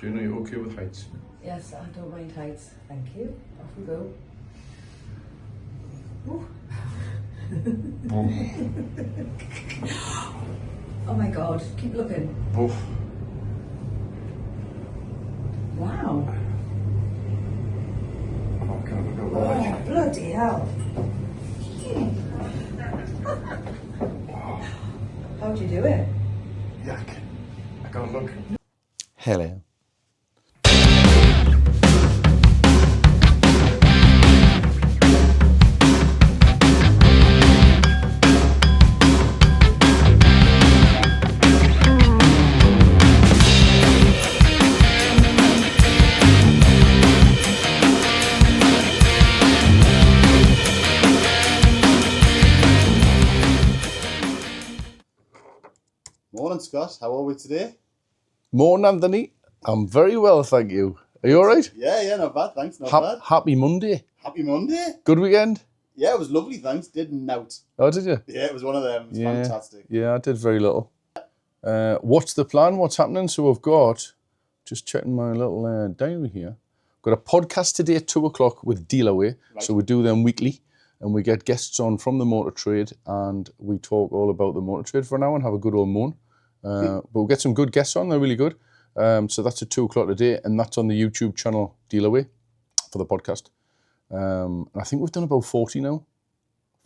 Jane, are you okay with heights? Yes, I don't mind heights. Thank you. Off we go. Ooh. Oh my God, keep looking. Oof. Wow. Oh, can I look over Oh, there? bloody hell. How'd you do it? Yuck. I can't look. Hello. Morning, Scott. How are we today? Morning, Anthony. I'm very well, thank you. Are you all right? Yeah, not bad, thanks, not bad. Happy Monday. Happy Monday. Good weekend? Yeah, it was lovely, thanks. Did nout. Oh, did you? Yeah, it was one of them. It was fantastic. Yeah, I did very little. What's the plan? What's happening? So we've got, just checking my little diary here, got a podcast today at 2 o'clock with Dealerway. Right. So we do them weekly and we get guests on from the motor trade and we talk all about the motor trade for an hour and have a good old moan. But we'll get some good guests on, they're really good. So that's at 2 o'clock today and that's on the YouTube channel Dealerway for the podcast. And I think we've done about 40 now.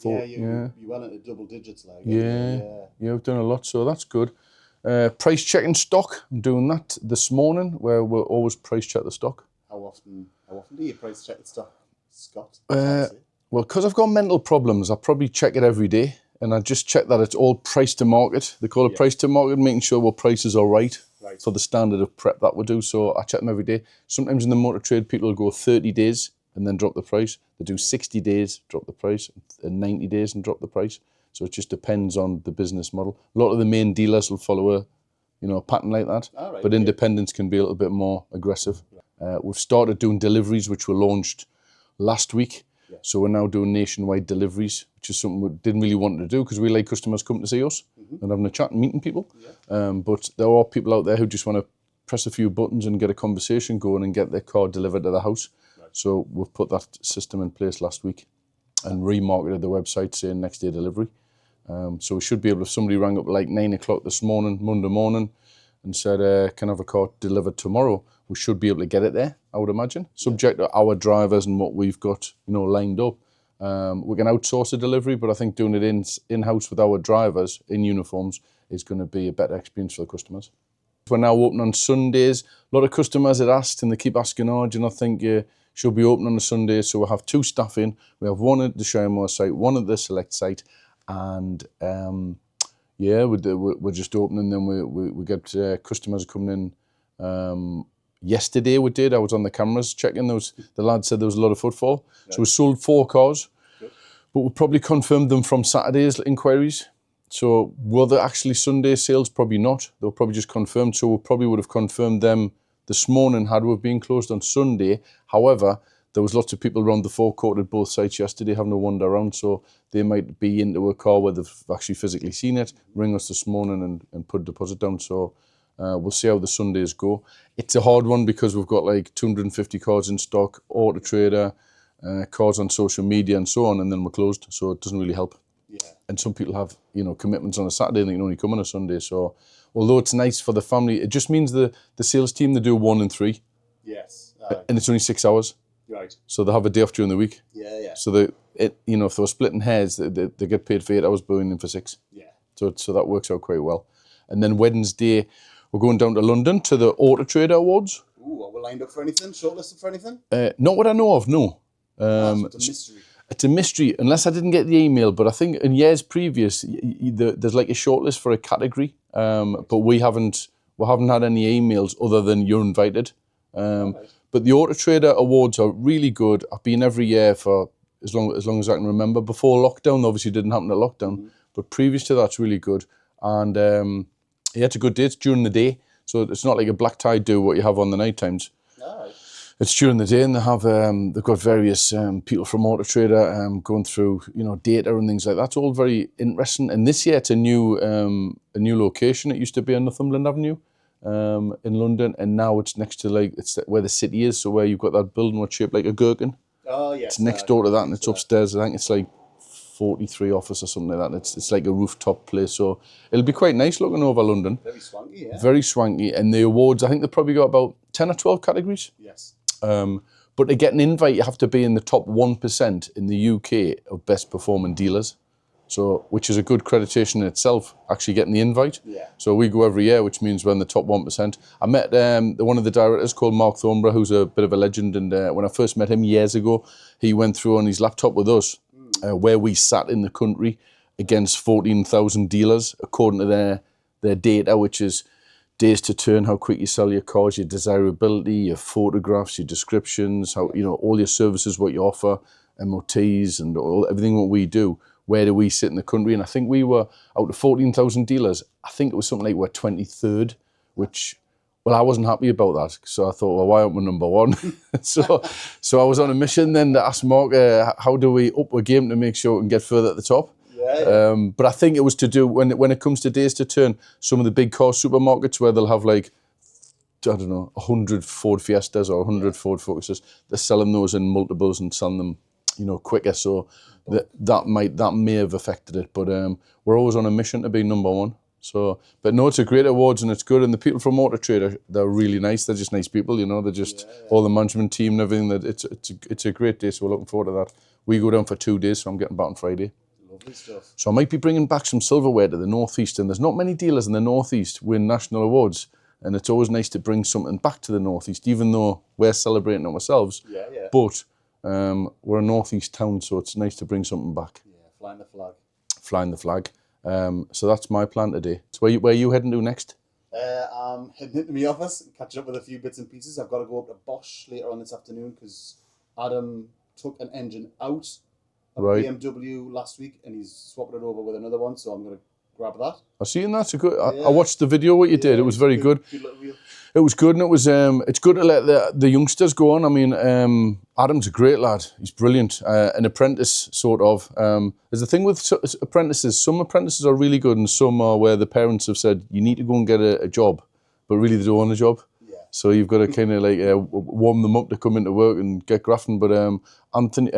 You went into double digits, like. Yeah, we've done a lot, so that's good. Price checking stock, I'm doing that this morning, where we'll always price check the stock. How often do you price check the stock, Scott? Well, because I've got mental problems, I probably check it every day, and I just check that it's all price to market. They call it price to market, making sure our prices are right for the standard of prep that we do. So I check them every day. Sometimes in the motor trade, people will go 30 days and then drop the price. They do 60 days, drop the price, and 90 days and drop the price. So it just depends on the business model. A lot of the main dealers will follow a pattern like that, but independents can be a little bit more aggressive. We've started doing deliveries, which were launched last week. So we're now doing nationwide deliveries, which is something we didn't really want to do because we like customers coming to see us and having a chat and meeting people. But there are people out there who just want to press a few buttons and get a conversation going and get their car delivered to the house. So we've put that system in place last week and remarketed the website saying next day delivery. So we should be able, if somebody rang up like 9 o'clock this morning, Monday morning, and said, can I have a car delivered tomorrow? We should be able to get it there, I would imagine, subject to our drivers and what we've got, lined up. We can outsource the delivery, but I think doing it in-house with our drivers in uniforms is going to be a better experience for the customers. We're now open on Sundays. A lot of customers had asked and they keep asking, do you not think you should be open on a Sunday? So we'll have 2 staff in. We have one at the Shiremore site, one at the Select site, and we're just opening. Then we get customers coming in. Yesterday we did. I was on the cameras checking. The lad said there was a lot of footfall. So we sold 4 cars, but we probably confirmed them from Saturday's inquiries. So were there actually Sunday sales? Probably not. They were probably just confirmed. So we probably would have confirmed them this morning had we been closed on Sunday. However, there was lots of people around the forecourt at both sites yesterday having a wander around, so they might be into a car where they've actually physically seen it, ring us this morning and put a deposit down. So we'll see how the Sundays go. It's a hard one because we've got like 250 cars in stock, Autotrader, cars on social media and so on, and then we're closed, so it doesn't really help. And some people have, commitments on a Saturday and they can only come on a Sunday. So although it's nice for the family, it just means the sales team, they do 1 and 3. Yes. And it's only 6 hours. Right. So they have a day off during the week. Yeah. So if they were splitting hairs, they get paid for 8 hours, going in for 6. Yeah. So that works out quite well. And then Wednesday, we're going down to London to the Autotrader Awards. Ooh, are we lined up for anything? Shortlisted for anything? Not what I know of, no. So it's a mystery. It's a mystery, unless I didn't get the email. But I think in years previous, there's like a shortlist for a category. But we haven't had any emails other than you're invited. But the Autotrader Awards are really good. I've been every year for as long as I can remember. Before lockdown, obviously didn't happen at lockdown, but previous to that's really good. And it's a good day. It's during the day, so it's not like a black tie do what you have on the night times. It's during the day, and they've got various people from Autotrader going through data and things like that. It's all very interesting. And this year it's a new location. It used to be on Northumberland Avenue. in London, and now it's next to like it's where the city is. So where you've got that building what's shaped like a gherkin. Oh yes. It's next door to that, and it's upstairs. I think it's like 43 office or something like that. And it's like a rooftop place, so it'll be quite nice looking over London. Very swanky, yeah. Very swanky, and the awards, I think they've probably got about 10 or 12 categories. Yes. But to get an invite, you have to be in the top 1% in the UK of best performing dealers. So, which is a good accreditation in itself, actually getting the invite. Yeah. So we go every year, which means we're in the top 1%. I met one of the directors called Mark Thornborough, who's a bit of a legend. And when I first met him years ago, he went through on his laptop with us where we sat in the country against 14,000 dealers, according to their data, which is days to turn, how quick you sell your cars, your desirability, your photographs, your descriptions, how all your services, what you offer, MOTs and everything what we do. Where do we sit in the country? And I think we were, out of 14,000 dealers, I think it was something like we're 23rd, which, well, I wasn't happy about that. So I thought, well, why aren't we number one? so I was on a mission then to ask Mark, how do we up a game to make sure we can get further at the top? Yeah. But I think it was to do, when it comes to days to turn, some of the big car supermarkets where they'll have like, I don't know, 100 Ford Fiestas or 100 Ford Focuses, they're selling those in multiples and selling them, quicker. So that may have affected it. But we're always on a mission to be number one. So, but no, it's a great awards and it's good. And the people from Autotrader, they're really nice. They're just nice people, They're just all the management team and everything. That it's a great day. So we're looking forward to that. We go down for 2 days, so I'm getting back on Friday. Lovely stuff. So I might be bringing back some silverware to the Northeast, and there's not many dealers in the Northeast win national awards, and it's always nice to bring something back to the Northeast, even though we're celebrating it ourselves. Yeah, yeah. But we're a Northeast town, so it's nice to bring something back. Yeah, flying the flag. Flying the flag. So that's my plan today. So where are you heading to next? I'm heading into my office and catching up with a few bits and pieces. I've got to go up to Bosch later on this afternoon because Adam took an engine out of BMW last week and he's swapping it over with another one, so I'm going to grab that. I seen that. I watched the video what you did. It was very good. Good little wheel. It was good, and it was it's good to let the youngsters go on. I mean, Adam's a great lad. He's brilliant. An apprentice, sort of. There's the thing with apprentices. Some apprentices are really good, and some are where the parents have said, you need to go and get a job, but really they don't want a job. Yeah. So you've got to kind of like warm them up to come into work and get grafting. But Anthony,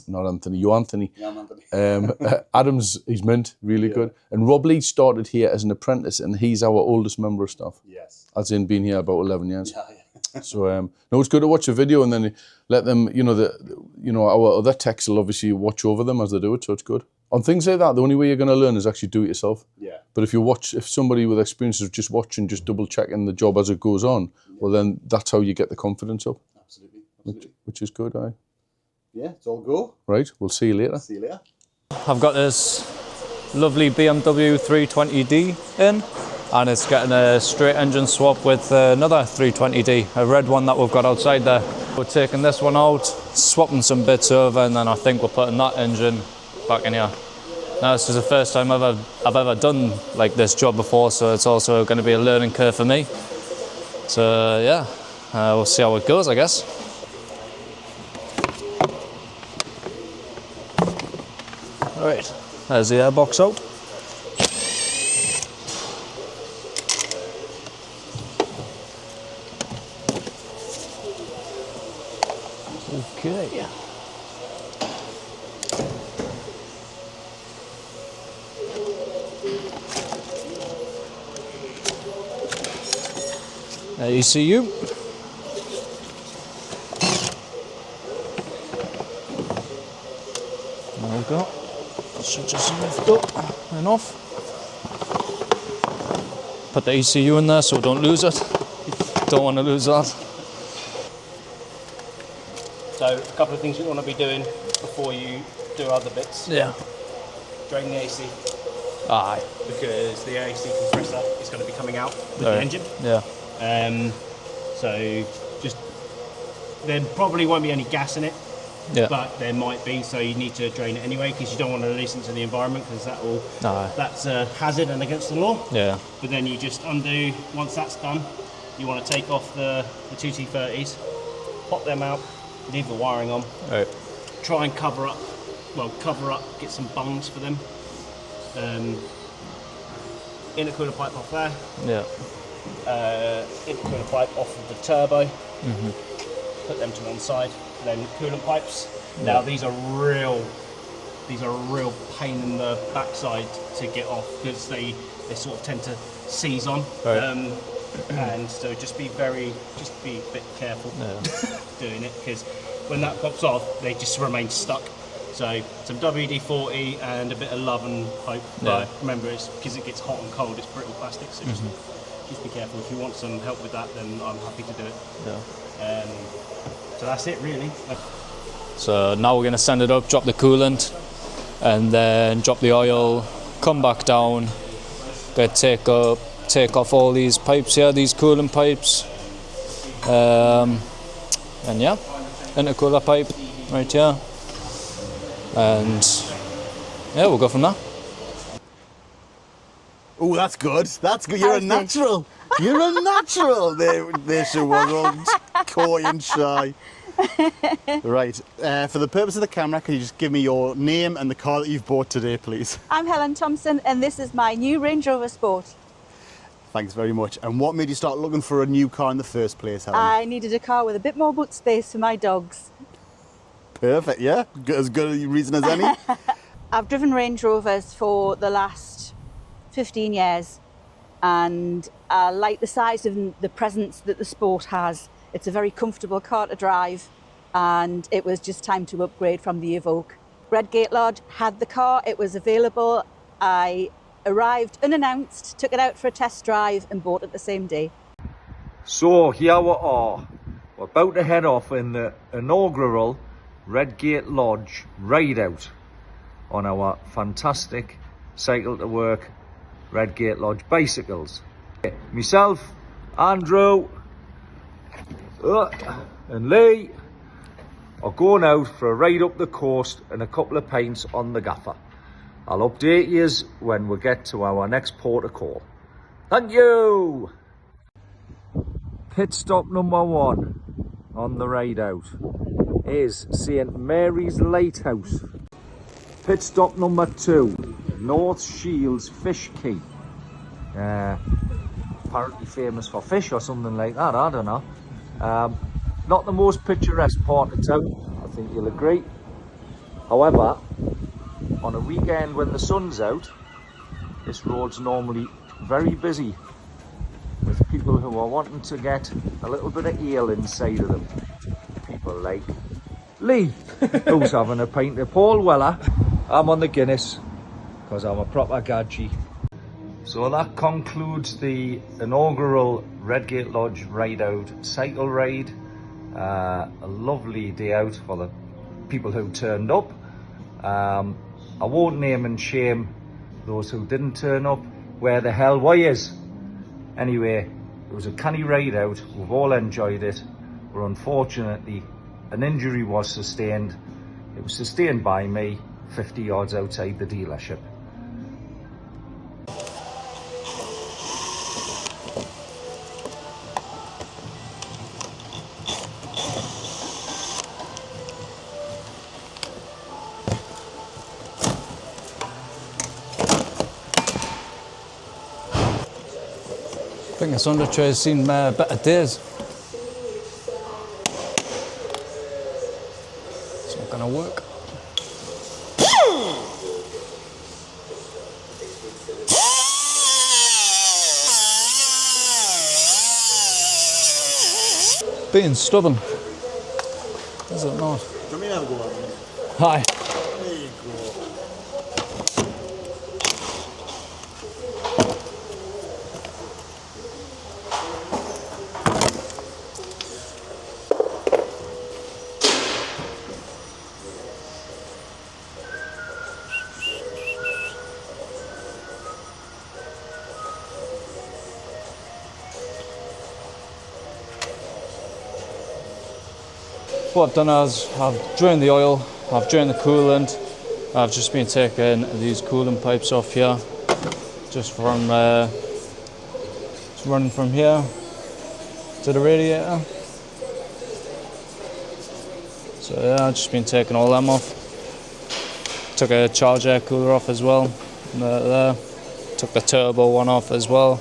not Anthony, you Anthony. Yeah, I'm Anthony. Adam's, he's mint, really good. And Rob Lee started here as an apprentice, and he's our oldest member of staff. Yes. As in being here about 11 years. Yeah. So no, it's good to watch a video and then let them, our other techs will obviously watch over them as they do it. So it's good. On things like that, the only way you're going to learn is actually do it yourself. Yeah. But if somebody with experience is just watching, just double checking the job as it goes on, well then that's how you get the confidence up. Absolutely. Which is good, aye. Yeah, it's all go. Right, we'll see you later. See you later. I've got this lovely BMW 320D in, and it's getting a straight engine swap with another 320D, a red one that we've got outside there. We're taking this one out, swapping some bits over, and then I think we're putting that engine back in here. Now this is the first time I've ever done like this job before, so it's also going to be a learning curve for me. So yeah, we'll see how it goes, I guess. Alright, there's the airbox out. Okay. ECU. There we go. Should just lift up and off. Put the ECU in there so we don't lose it. Don't want to lose that. So a couple of things you want to be doing before you do other bits. Yeah. Drain the AC. Aye. Because the AC compressor is going to be coming out with the engine. Yeah. So just there probably won't be any gas in it, but there might be. So you need to drain it anyway because you don't want to release it into the environment because that's a hazard and against the law. Yeah. But then you just undo. Once that's done, you want to take off the two T30s, pop them out, leave the wiring on. Right. Try and cover up, get some bungs for them. Intercooler pipe off there. Yeah. intercooler pipe off of the turbo, put them to one side, then coolant pipes. Now these are real pain in the backside to get off because they sort of tend to seize on. Right. And so just be a bit careful doing it, because when that pops off, they just remain stuck. So some WD-40 and a bit of love and hope. But remember, it's because it gets hot and cold, it's brittle plastic, so just be careful. If you want some help with that, then I'm happy to do it. Yeah. So that's it, really. So now we're going to send it up, drop the coolant, and then drop the oil, come back down, take off all these pipes here, these coolant pipes, and yeah, intercooler pipe right here, and yeah, we'll go from there. Oh, that's good. That's good. You're a natural. You're a natural. There she was, all coy and shy. Right. For the purpose of the camera, can you just give me your name and the car that you've bought today, please? I'm Helen Thompson, and this is my new Range Rover Sport. Thanks very much. And what made you start looking for a new car in the first place, Helen? I needed a car with a bit more boot space for my dogs. Perfect, yeah? As good a reason as any? I've driven Range Rovers for the last 15 years, and I like the size and the presence that the Sport has. It's a very comfortable car to drive, and it was just time to upgrade from the Evoque. Redgate Lodge had the car, it was available. I arrived unannounced, took it out for a test drive and bought it the same day. So here we are. We're about to head off in the inaugural Redgate Lodge ride out on our fantastic cycle to work Redgate Lodge bicycles. Myself, Andrew, and Lee are going out for a ride up the coast and a couple of pints on the gaffer. I'll update you when we get to our next port of call. Thank you! Pit stop number 1 on the ride out is St Mary's Lighthouse. Pit stop number 2, North Shields Fish Quay. Apparently famous for fish or something like that, I don't know. Not the most picturesque part of town, I think you'll agree. However, on a weekend when the sun's out, this road's normally very busy with people who are wanting to get a little bit of ale inside of them. People like Lee, who's having a pint of Paul Weller. I'm on the Guinness, because I'm a proper gadgie. So that concludes the inaugural Redgate Lodge ride out cycle ride. A lovely day out for the people who turned up. I won't name and shame those who didn't turn up. Where the hell were yous? Anyway, it was a canny ride out. We've all enjoyed it. But unfortunately, an injury was sustained. It was sustained by me 50 yards outside the dealership. I think this under tray has seen better days. It's not going to work. Being stubborn. Is it not? Do you mean have a go at it? Hi. There you go. What I've done is I've drained the oil, I've drained the coolant, I've just been taking these coolant pipes off here, just from running from here to the radiator. So yeah, I've just been taking all them off. Took a charge air cooler off as well, there. Took the turbo one off as well.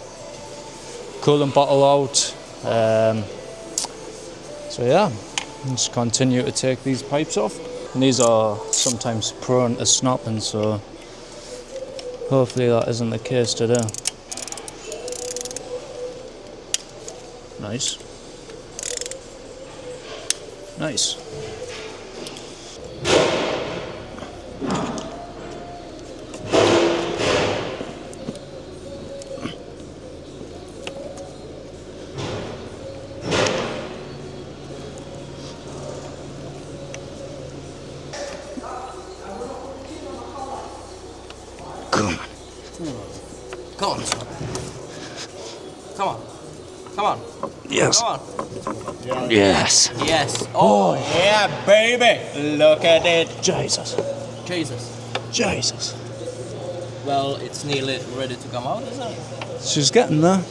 coolant bottle out. So yeah, just continue to take these pipes off. And these are sometimes prone to snapping, so hopefully that isn't the case today. Nice. Nice. Come on. Come on. Come on. Yes. Come on. Yes. Yes. Oh, yeah, baby. Look at it. Jesus. Jesus. Jesus. Well, it's nearly ready to come out, isn't it? She's getting there.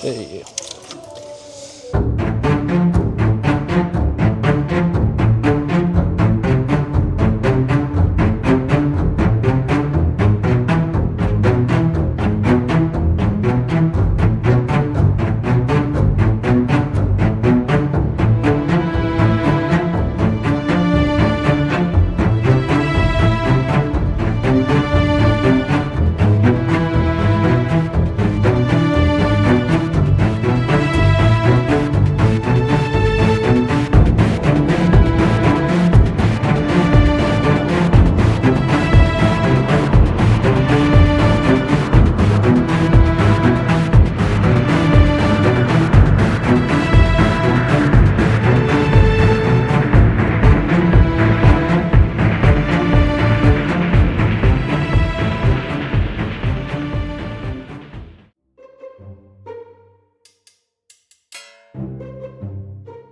Hey.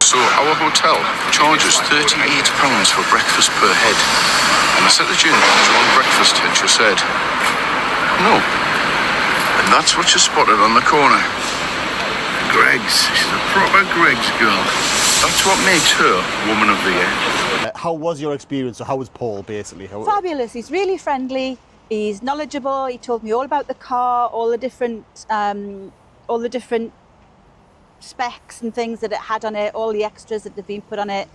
So our hotel charges £38 for breakfast per head. And I said to Jim, do you want breakfast? And she said, no. And that's what she spotted on the corner. Greg's. She's a proper Greg's girl. That's what makes her Woman of the Year. How was your experience? So how was Paul, basically? Fabulous. He's really friendly. He's knowledgeable. He told me all about the car, all the different specs and things that it had on it, all the extras that had been put on it.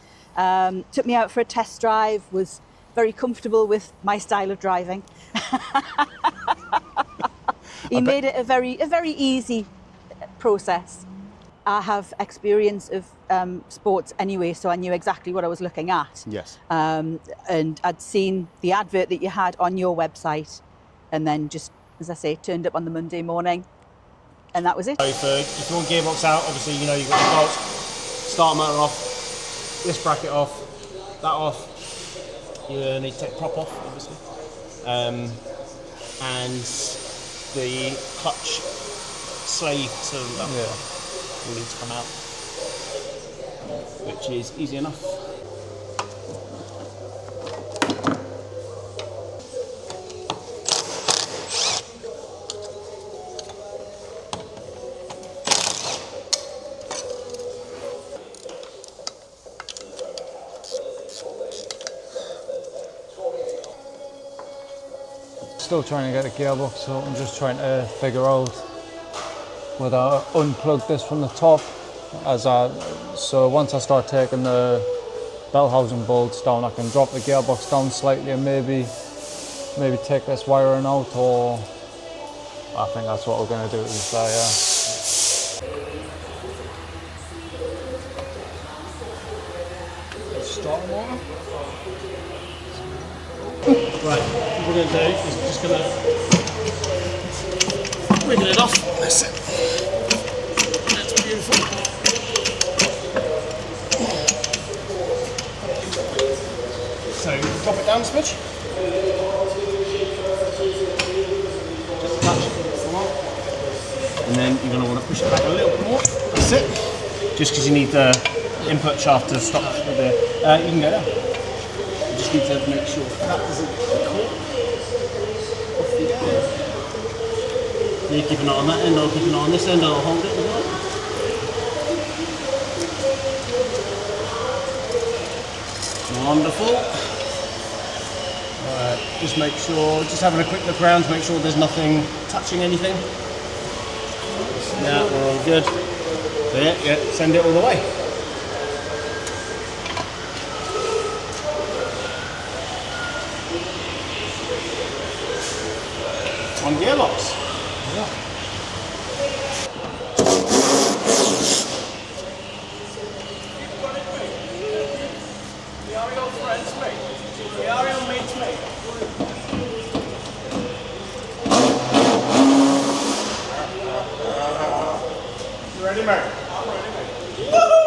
Took me out for a test drive. Was very comfortable with my style of driving. He made it a very easy process. I have experience of sports anyway, so I knew exactly what I was looking at. Yes. And I'd seen the advert that you had on your website, and then just, as I say, turned up on the Monday morning, and that was it. So if you want gearbox out, obviously you know you've got the bolts. Start motor off, this bracket off, that off. You need to take the prop off, obviously, and the clutch sleeve cylinder will need to come out, which is easy enough. Still trying to get a gearbox, so I'm just trying to figure out whether I unplug this from the top. So once I start taking the bell housing bolts down, I can drop the gearbox down slightly and maybe take this wiring out, or I think that's what we're going to do. Is Starter motor. Right, what we're going to do is just going to wiggle it off. That's it. That's beautiful. So drop it down a smidge. Just a touch. And then you're going to want to push it back a little bit more. That's it. Just because you need the input shaft to stop with the. You can go down. You just need to make sure that doesn't caught off the air. You keep an eye on that end, I'll keep an eye on this end, I'll hold it as well. Wonderful. Alright, just make sure, just having a quick look around to make sure there's nothing touching anything. Yeah, we're all good. So yeah, send it all the way. One gearbox. Yeah. We are your friends, mate. We are your mates, mate. You ready, mate? I'm ready, mate. Woohoo!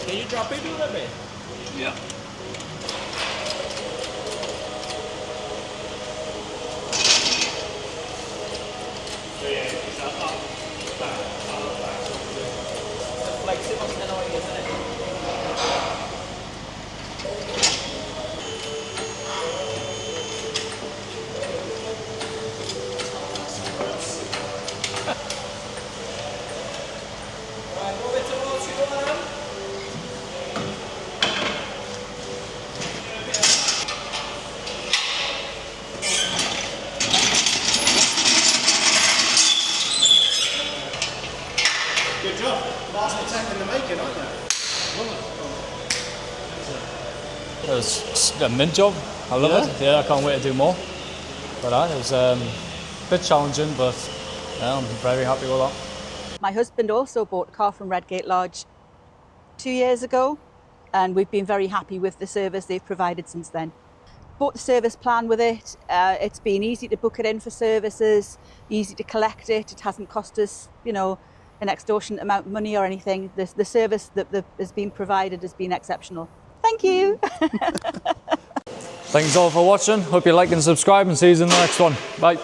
Can you drop it a little bit? Yeah. Good job. Last attack in the making, aren't you? It was a mint job. I love it. Yeah, I can't wait to do more. But it was a bit challenging, but yeah, I'm very happy with that. My husband also bought a car from Redgate Lodge 2 years ago, and we've been very happy with the service they've provided since then. Bought the service plan with it. It's been easy to book it in for services, easy to collect it. It hasn't cost us, you know, an extortionate amount of money or anything. The service that has been provided has been exceptional. Thank you. Thanks all for watching. Hope you like and subscribe, and see you in the next one. Bye.